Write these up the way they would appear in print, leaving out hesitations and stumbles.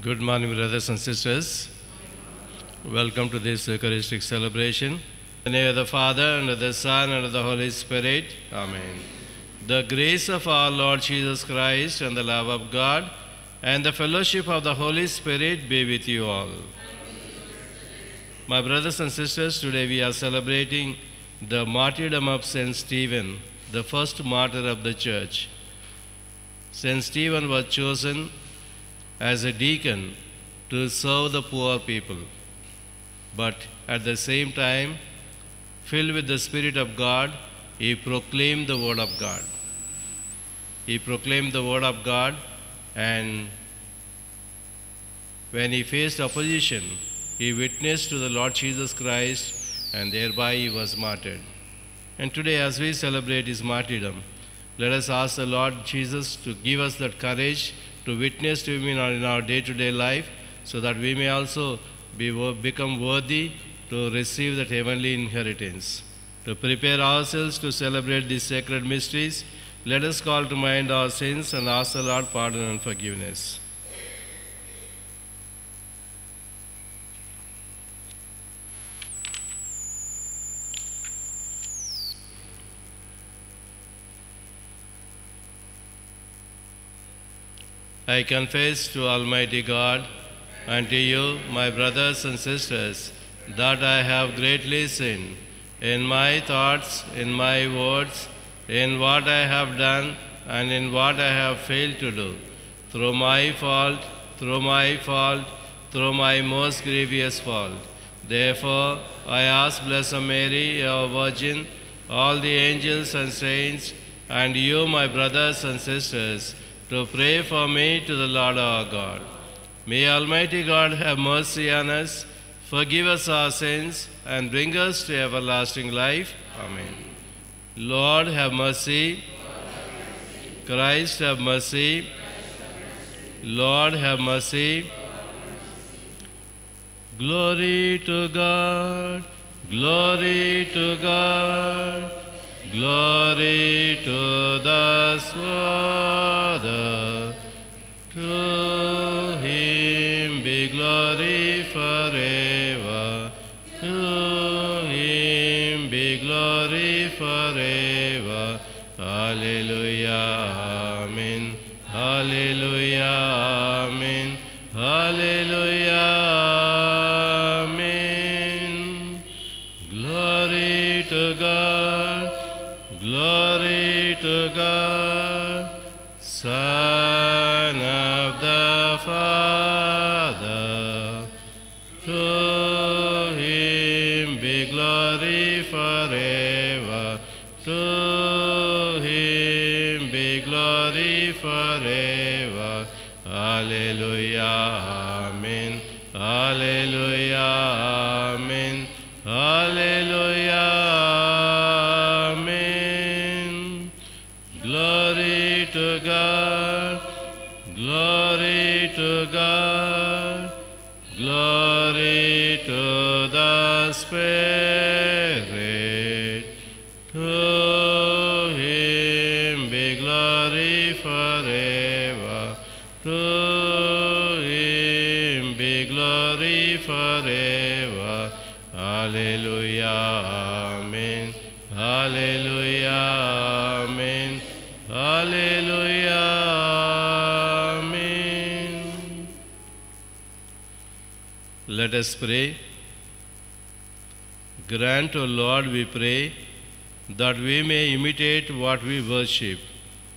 Good morning, brothers and sisters. Welcome to this Eucharistic celebration. In the name of the Father, and of the Son, and of the Holy Spirit. Amen. The grace of our Lord Jesus Christ, and the love of God, and the fellowship of the Holy Spirit be with you all. My brothers and sisters, today we are celebrating the martyrdom of St. Stephen, the first martyr of the Church. St. Stephen was chosen as a deacon to serve the poor people, but at the same time, filled with the Spirit of God, he proclaimed the Word of God. He proclaimed the Word of God, and when he faced opposition, he witnessed to the Lord Jesus Christ, and thereby he was martyred. And today, as we celebrate his martyrdom, let us ask the Lord Jesus to give us that courage to witness to him in our day-to-day life, so that we may also become worthy to receive that heavenly inheritance. To prepare ourselves to celebrate these sacred mysteries, let us call to mind our sins and ask the Lord pardon and forgiveness. I confess to Almighty God and to you, my brothers and sisters, that I have greatly sinned in my thoughts, in my words, in what I have done, and in what I have failed to do, through my fault, through my most grievous fault. Therefore, I ask Blessed Mary, our Virgin, all the angels and saints, and you, my brothers and sisters, to pray for me to the Lord our God. May Almighty God have mercy on us, forgive us our sins, and bring us to everlasting life. Amen. Lord, have mercy. Christ, have mercy. Lord, have mercy. Glory to God. Glory to God. Glory to the Father. To him be glory forever. To him be glory forever. Hallelujah. Amen. Hallelujah. Amen. Hallelujah. Amen. Glory to God. Glory to God, Son of the Father. To him be glory forever. To him be glory forever. Hallelujah. Amen. Hallelujah. Amen. Hallelujah. Glory to God, glory to God, glory to the Spirit. To him be glory forever. To him be glory forever. Hallelujah. Amen. Hallelujah. Amen. Hallelujah. Amen. Let us pray. Grant, O Lord, we pray, that we may imitate what we worship,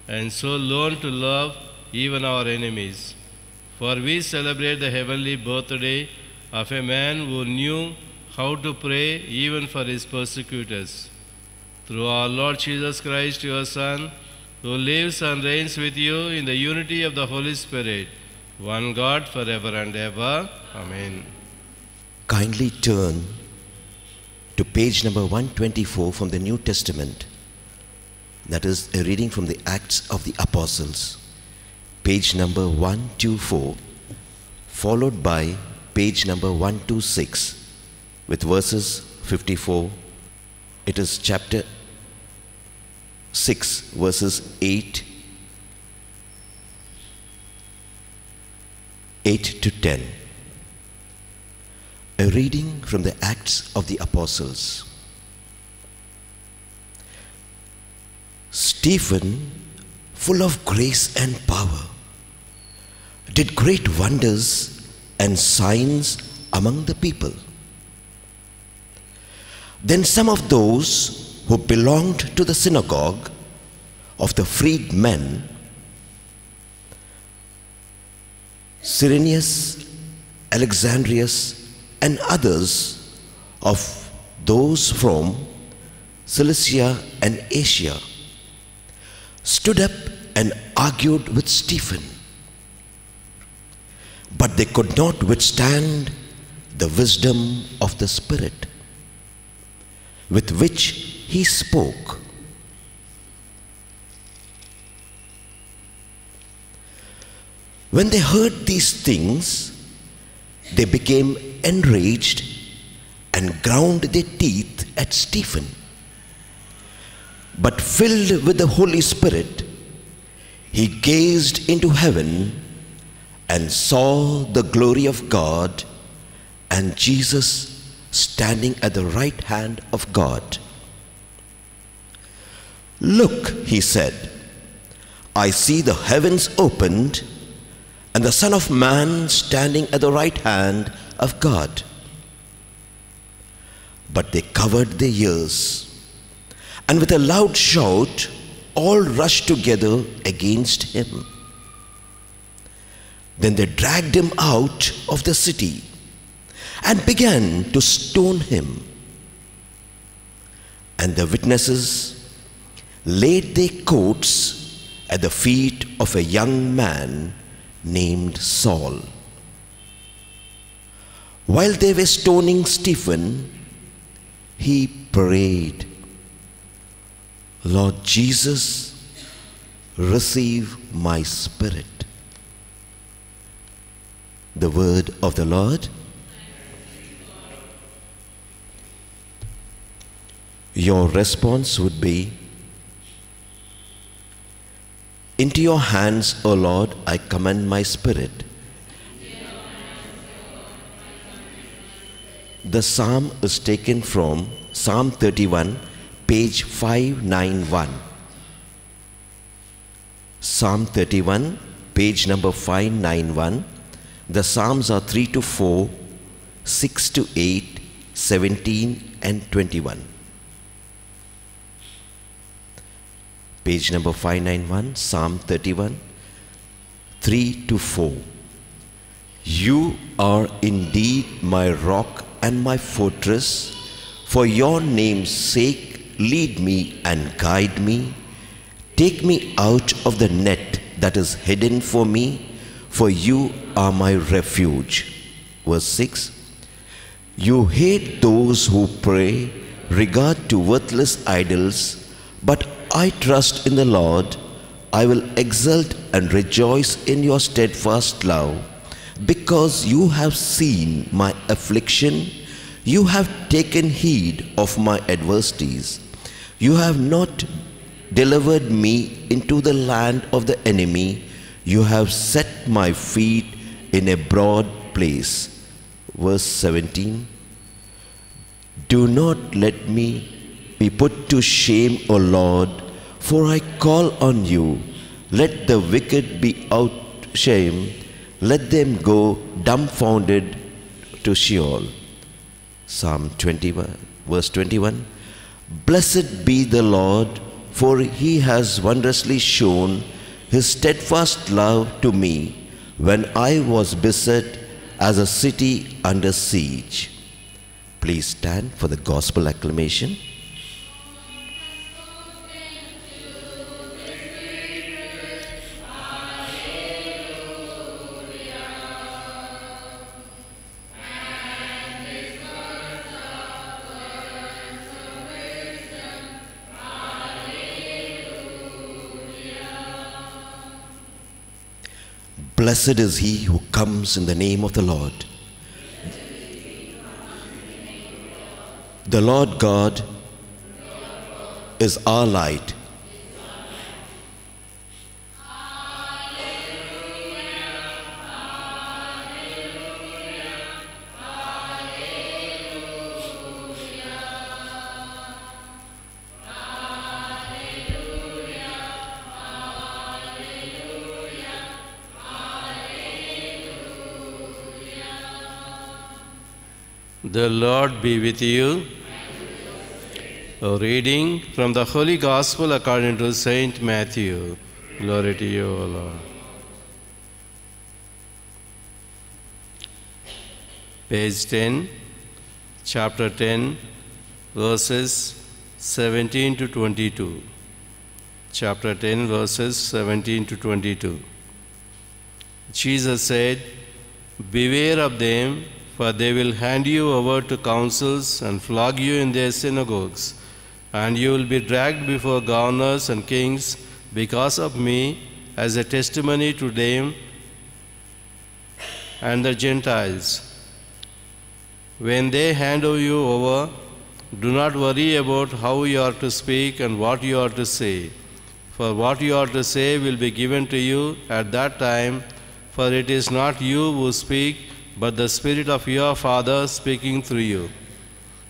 and so learn to love even our enemies. For we celebrate the heavenly birthday of a man who knew how to pray even for his persecutors. Through our Lord Jesus Christ, your Son, who lives and reigns with you in the unity of the Holy Spirit, one God forever and ever. Amen. Kindly turn to page number 124 from the New Testament. That is a reading from the Acts of the Apostles. Page number 124, followed by page number 126 with verses 54. It is chapter 6, verses 8 8 to 10. A reading from the Acts of the Apostles. Stephen, full of grace and power, did great wonders and signs among the people. Then some of those who belonged to the synagogue of the freedmen, Cyrenius, Alexandrius, and others of those from Cilicia and Asia, stood up and argued with Stephen. But they could not withstand the wisdom of the Spirit with which he spoke. When they heard these things, they became enraged and ground their teeth at Stephen. But filled with the Holy Spirit, he gazed into heaven and saw the glory of God and Jesus standing at the right hand of God. "Look," he said, "I see the heavens opened and the Son of Man standing at the right hand of God." But they covered their ears, and with a loud shout, all rushed together against him. Then they dragged him out of the city and began to stone him. And the witnesses laid their coats at the feet of a young man named Saul. While they were stoning Stephen, he prayed, "Lord Jesus, receive my spirit." The word of the Lord. Your response would be, "Into your hands, O Lord, I commend my spirit." The psalm is taken from Psalm 31, page 591. Psalm 31, page number 591. The Psalms are 3 to 4, 6 to 8, 17 and 21. Page number 591, Psalm 31, 3 to 4. You are indeed my rock and my fortress. For your name's sake, lead me and guide me. Take me out of the net that is hidden for me, for you are my refuge. Verse 6. You hate those who pray regard to worthless idols, but I trust in the Lord. I will exult and rejoice in your steadfast love, because you have seen my affliction. You have taken heed of my adversities. You have not delivered me into the land of the enemy. You have set my feet in a broad place. Verse 17. Do not let me be put to shame, O Lord, for I call on you. Let the wicked be out shame. Let them go dumbfounded to Sheol. Psalm 21, verse 21. Blessed be the Lord, for he has wondrously shown his steadfast love to me when I was beset as a city under siege. Please stand for the gospel acclamation. Blessed is he who comes in the name of the Lord. The Lord God is our light. The Lord be with you. A reading from the Holy Gospel according to Saint Matthew. Glory to you, O Lord. Page 10, chapter 10, verses 17 to 22. Chapter 10, verses 17 to 22. Jesus said, "Beware of them, for they will hand you over to councils and flog you in their synagogues, and you will be dragged before governors and kings because of me as a testimony to them and the Gentiles. When they hand you over, do not worry about how you are to speak and what you are to say, for what you are to say will be given to you at that time, for it is not you who speak, but the Spirit of your Father speaking through you.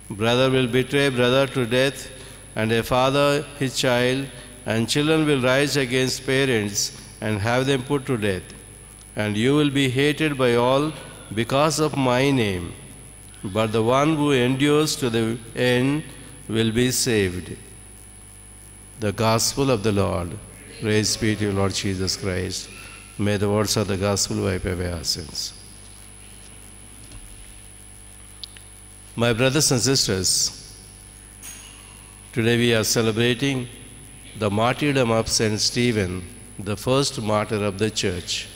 Brother will betray brother to death, and a father his child, and children will rise against parents and have them put to death. And you will be hated by all because of my name. But the one who endures to the end will be saved." The Gospel of the Lord. Praise be to you, Lord Jesus Christ. May the words of the Gospel wipe away our sins. My brothers and sisters, today we are celebrating the martyrdom of St. Stephen, the first martyr of the Church.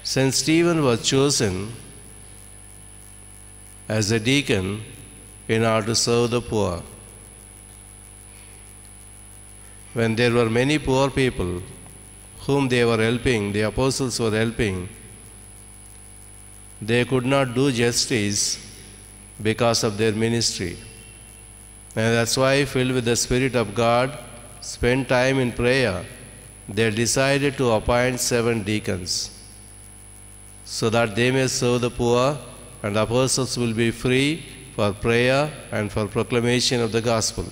St. Stephen was chosen as a deacon in order to serve the poor. When there were many poor people whom they were helping, the apostles were helping, they could not do justice because of their ministry. And that's why, filled with the Spirit of God, spent time in prayer, they decided to appoint 7 deacons so that they may serve the poor, and the apostles will be free for prayer and for proclamation of the gospel.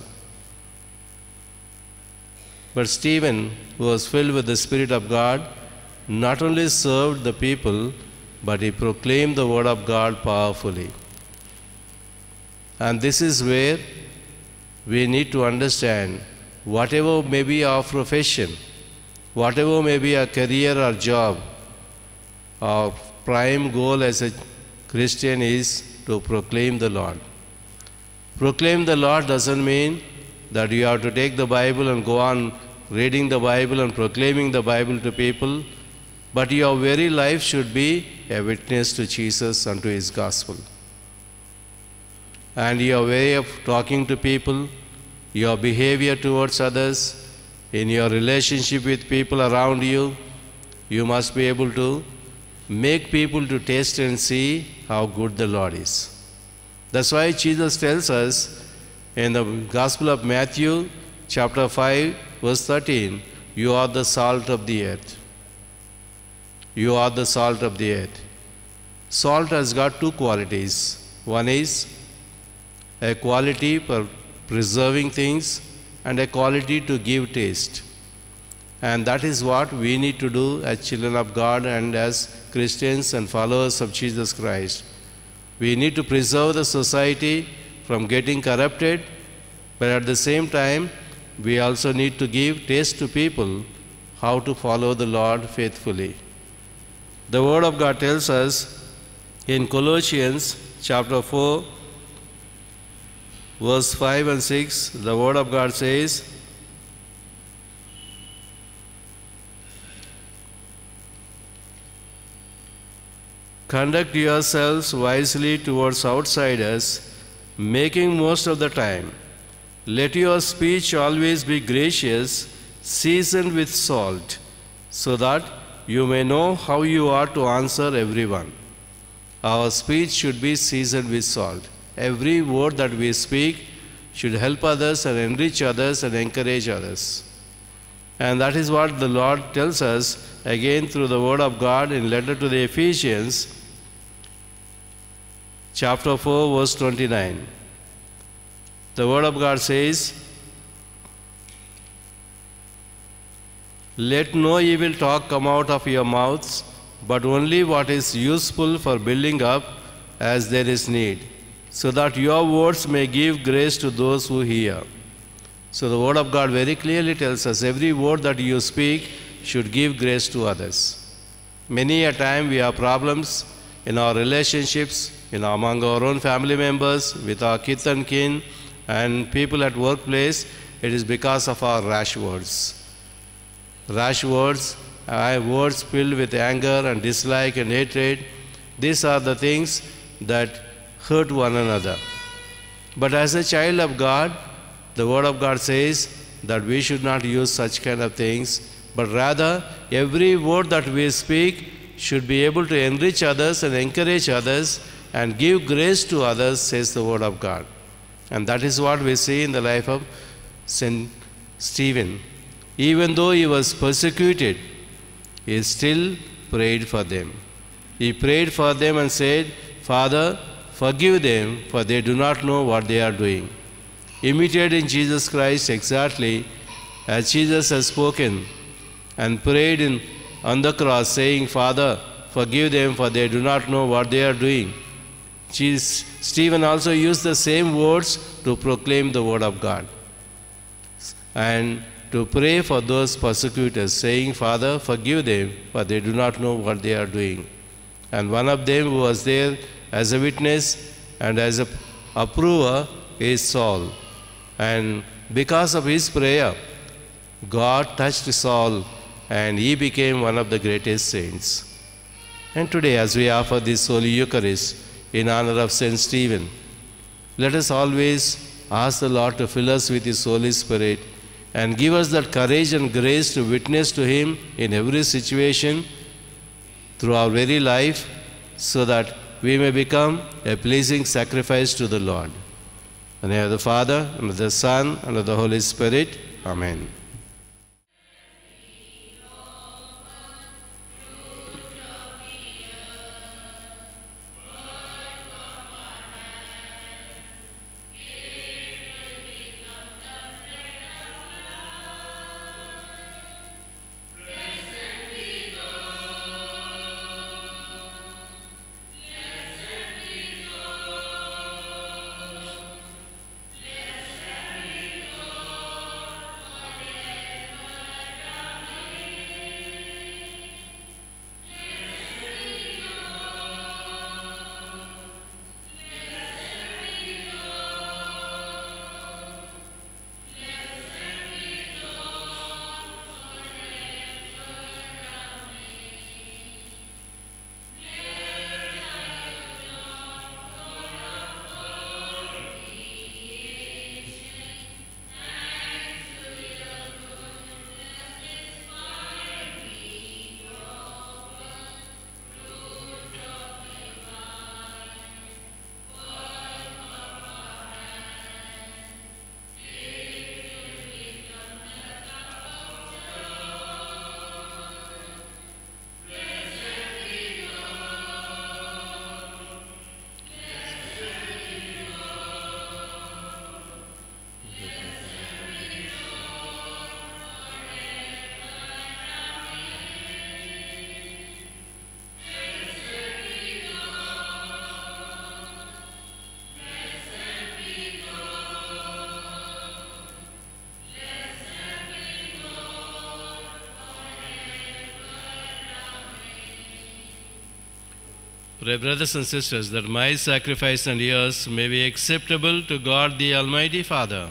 But Stephen, who was filled with the Spirit of God, not only served the people, but he proclaimed the word of God powerfully. And this is where we need to understand, whatever may be our profession, whatever may be our career or job, our prime goal as a Christian is to proclaim the Lord. Proclaim the Lord doesn't mean that you have to take the Bible and go on reading the Bible and proclaiming the Bible to people, but your very life should be a witness to Jesus and to His gospel. And your way of talking to people, your behavior towards others, in your relationship with people around you, you must be able to make people to taste and see how good the Lord is. That's why Jesus tells us in the Gospel of Matthew, chapter 5, verse 13, "You are the salt of the earth." You are the salt of the earth. Salt has got 2 qualities. One is a quality for preserving things and a quality to give taste. And that is what we need to do as children of God and as Christians and followers of Jesus Christ. We need to preserve the society from getting corrupted, but at the same time, we also need to give taste to people how to follow the Lord faithfully. The Word of God tells us in Colossians chapter 4, verse 5 and 6, the Word of God says, "Conduct yourselves wisely towards outsiders, making most of the time. Let your speech always be gracious, seasoned with salt, so that you may know how you are to answer everyone." Our speech should be seasoned with salt. Every word that we speak should help others and enrich others and encourage others. And that is what the Lord tells us again through the Word of God in letter to the Ephesians, chapter 4, verse 29. The Word of God says, "Let no evil talk come out of your mouths, but only what is useful for building up, as there is need, so that your words may give grace to those who hear. So the Word of God very clearly tells us every word that you speak should give grace to others. Many a time we have problems in our relationships, among our own family members, with our kith and kin, and people at workplace. It is because of our rash words. Rash words, words filled with anger and dislike and hatred, these are the things that hurt one another. But as a child of God, the Word of God says that we should not use such kind of things, but rather every word that we speak should be able to enrich others and encourage others and give grace to others, says the Word of God. And that is what we see in the life of St. Stephen. Even though he was persecuted, he still prayed for them. He prayed for them and said, Father, forgive them, for they do not know what they are doing. Imitating Jesus Christ exactly as Jesus has spoken and prayed on the cross, saying, Father, forgive them, for they do not know what they are doing. Stephen also used the same words to proclaim the Word of God and to pray for those persecutors, saying, Father, forgive them, for they do not know what they are doing. And one of them who was there as a witness and as an approver is Saul. And because of his prayer, God touched Saul and he became one of the greatest saints. And today, as we offer this Holy Eucharist in honor of St. Stephen, let us always ask the Lord to fill us with His Holy Spirit and give us that courage and grace to witness to Him in every situation through our very life, so that we may become a pleasing sacrifice to the Lord. In the name of the Father, and of the Son, and of the Holy Spirit. Amen. Pray, brothers and sisters, that my sacrifice and yours may be acceptable to God the Almighty Father.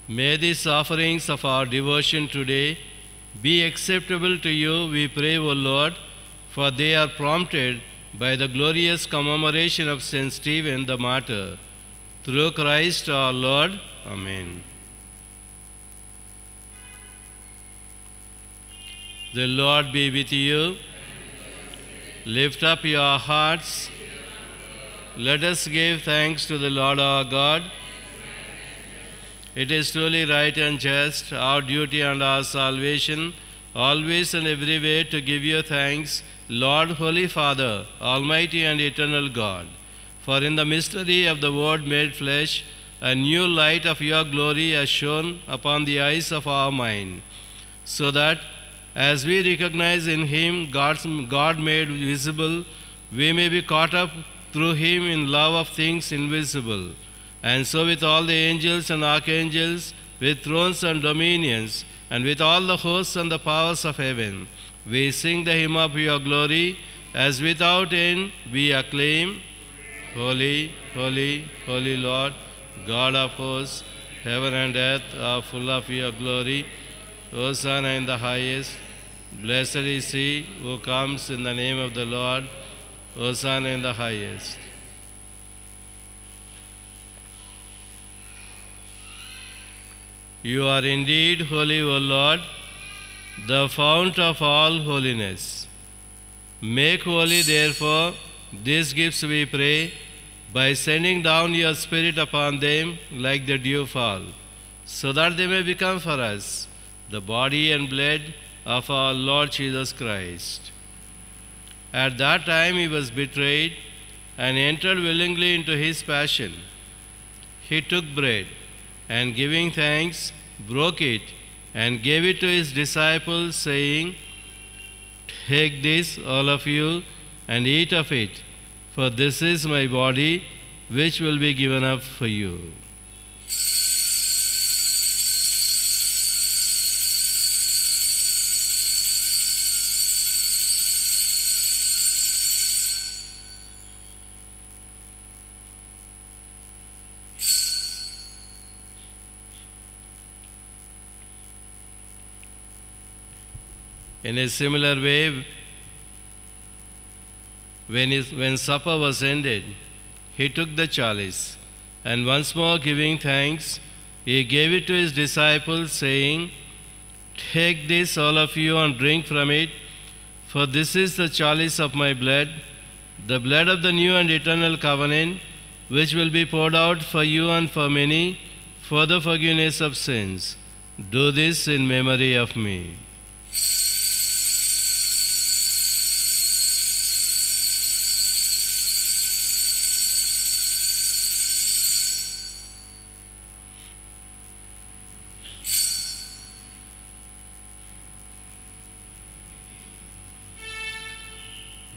May these offerings of our devotion today be acceptable to you, we pray, O Lord, for they are prompted by the glorious commemoration of St. Stephen the martyr. Through Christ our Lord. Amen. The Lord be with you. Lift up your hearts. Let us give thanks to the Lord our God. It is truly right and just, our duty and our salvation, always and every way to give you thanks, Lord, Holy Father, Almighty and eternal God. For in the mystery of the Word made flesh, a new light of your glory has shone upon the eyes of our mind, so that as we recognize in him God made visible, we may be caught up through him in love of things invisible. And so with all the angels and archangels, with thrones and dominions, and with all the hosts and the powers of heaven, we sing the hymn of your glory, as without end we acclaim, Holy, holy, holy Lord, God of hosts, heaven and earth are full of your glory. Hosanna in the highest. Blessed is he who comes in the name of the Lord. Hosanna in the highest. You are indeed holy, O Lord, the fount of all holiness. Make holy, therefore, these gifts, we pray, by sending down your Spirit upon them like the dewfall, so that they may become for us the body and blood of our Lord Jesus Christ. At that time he was betrayed and entered willingly into his passion. He took bread, and giving thanks, broke it, and gave it to his disciples, saying, Take this, all of you, and eat of it, for this is my body, which will be given up for you. In a similar way, when supper was ended, he took the chalice, and once more giving thanks, he gave it to his disciples, saying, Take this, all of you, and drink from it, for this is the chalice of my blood, the blood of the new and eternal covenant, which will be poured out for you and for many for the forgiveness of sins. Do this in memory of me.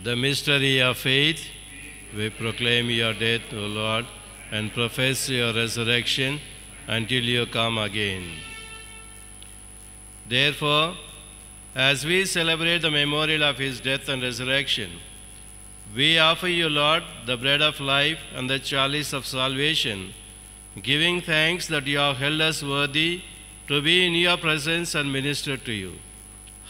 The mystery of faith, we proclaim your death, O Lord, and profess your resurrection until you come again. Therefore, as we celebrate the memorial of his death and resurrection, we offer you, Lord, the bread of life and the chalice of salvation, giving thanks that you have held us worthy to be in your presence and minister to you.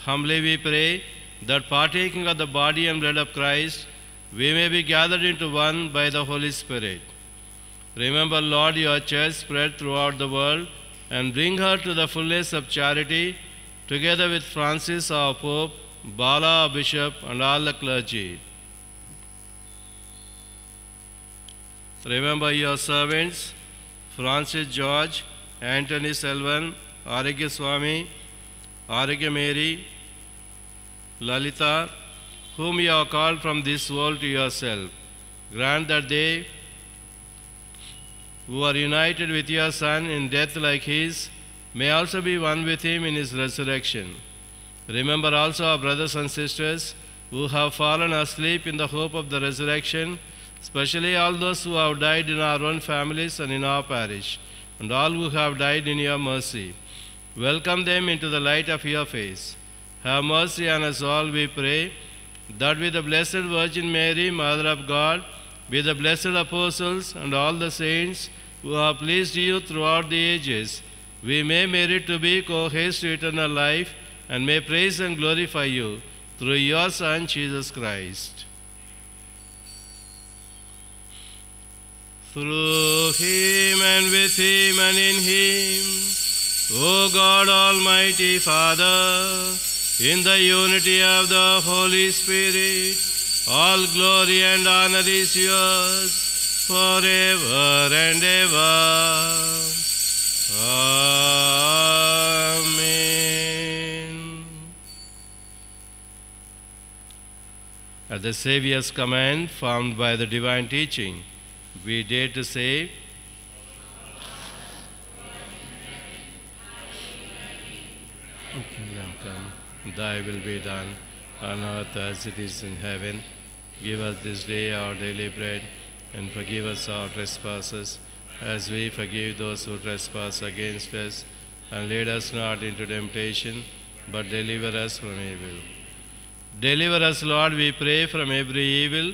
Humbly we pray that partaking of the body and blood of Christ, we may be gathered into one by the Holy Spirit. Remember, Lord, your church spread throughout the world, and bring her to the fullness of charity, together with Francis, our Pope, Bala, our Bishop, and all the clergy. Remember your servants, Francis George, Anthony Selvan, Arigya Swami, Arigya Mary, Lalita, whom you have called from this world to yourself. Grant that they who are united with your Son in death like his may also be one with him in his resurrection. Remember also our brothers and sisters who have fallen asleep in the hope of the resurrection, especially all those who have died in our own families and in our parish, and all who have died in your mercy. Welcome them into the light of your face. Have mercy on us all, we pray, that with the Blessed Virgin Mary, Mother of God, with the blessed apostles and all the saints who have pleased you throughout the ages, we may merit to be co-heirs to eternal life and may praise and glorify you through your Son, Jesus Christ. Through him and with him and in him, O God, Almighty Father, in the unity of the Holy Spirit, all glory and honor is yours forever and ever. Amen. At the Saviour's command, formed by the divine teaching, we dare to say, Thy will be done on earth as it is in heaven. Give us this day our daily bread, and forgive us our trespasses, as we forgive those who trespass against us. And lead us not into temptation, but deliver us from evil. Deliver us, Lord, we pray, from every evil.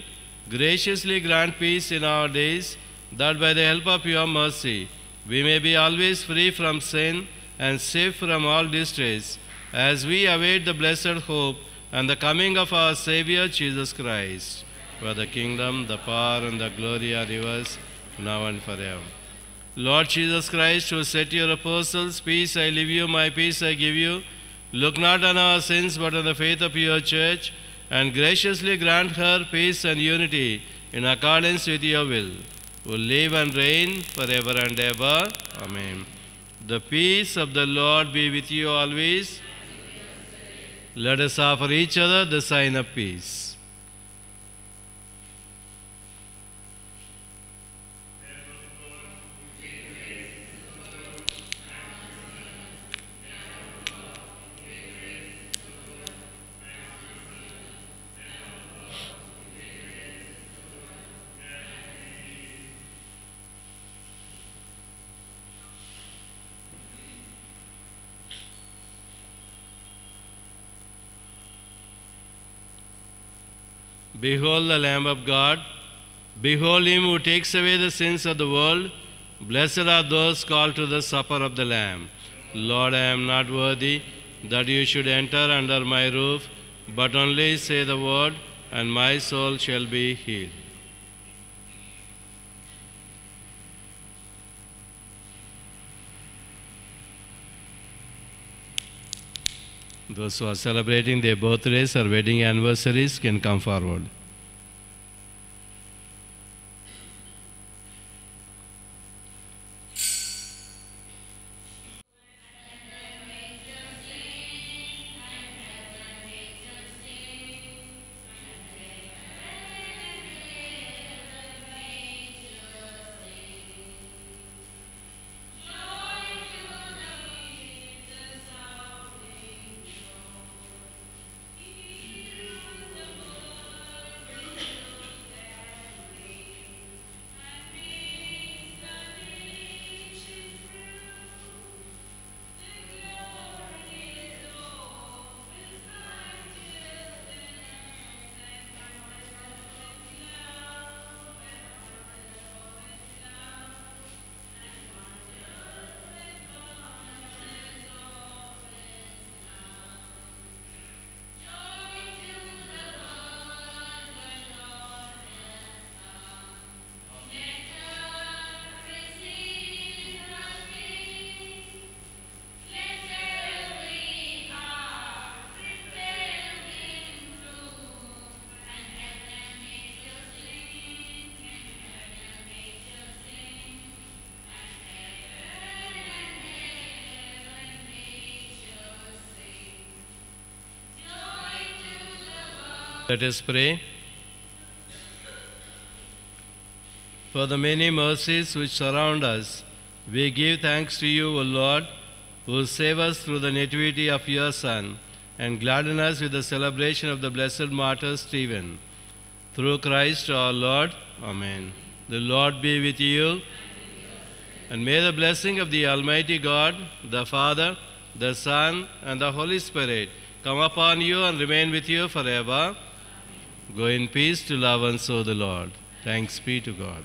Graciously grant peace in our days, that by the help of your mercy we may be always free from sin and safe from all distress, as we await the blessed hope and the coming of our Savior Jesus Christ. For the kingdom, the power, and the glory are yours, now and forever. Lord Jesus Christ, who said to your apostles, "Peace I leave you, my peace I give you," look not on our sins, but on the faith of your church, and graciously grant her peace and unity in accordance with your will, who live and reign forever and ever. Amen. The peace of the Lord be with you always. Let us offer each other the sign of peace. Behold the Lamb of God. Behold him who takes away the sins of the world. Blessed are those called to the supper of the Lamb. Lord, I am not worthy that you should enter under my roof, but only say the word, and my soul shall be healed. Those who are celebrating their birthdays or wedding anniversaries can come forward. Let us pray. For the many mercies which surround us, we give thanks to you, O Lord, who save us through the nativity of your Son, and gladden us with the celebration of the blessed martyr Stephen. Through Christ our Lord. Amen. The Lord be with you, and may the blessing of the Almighty God, the Father, the Son, and the Holy Spirit come upon you and remain with you forever. Go in peace to love and serve the Lord. Thanks be to God.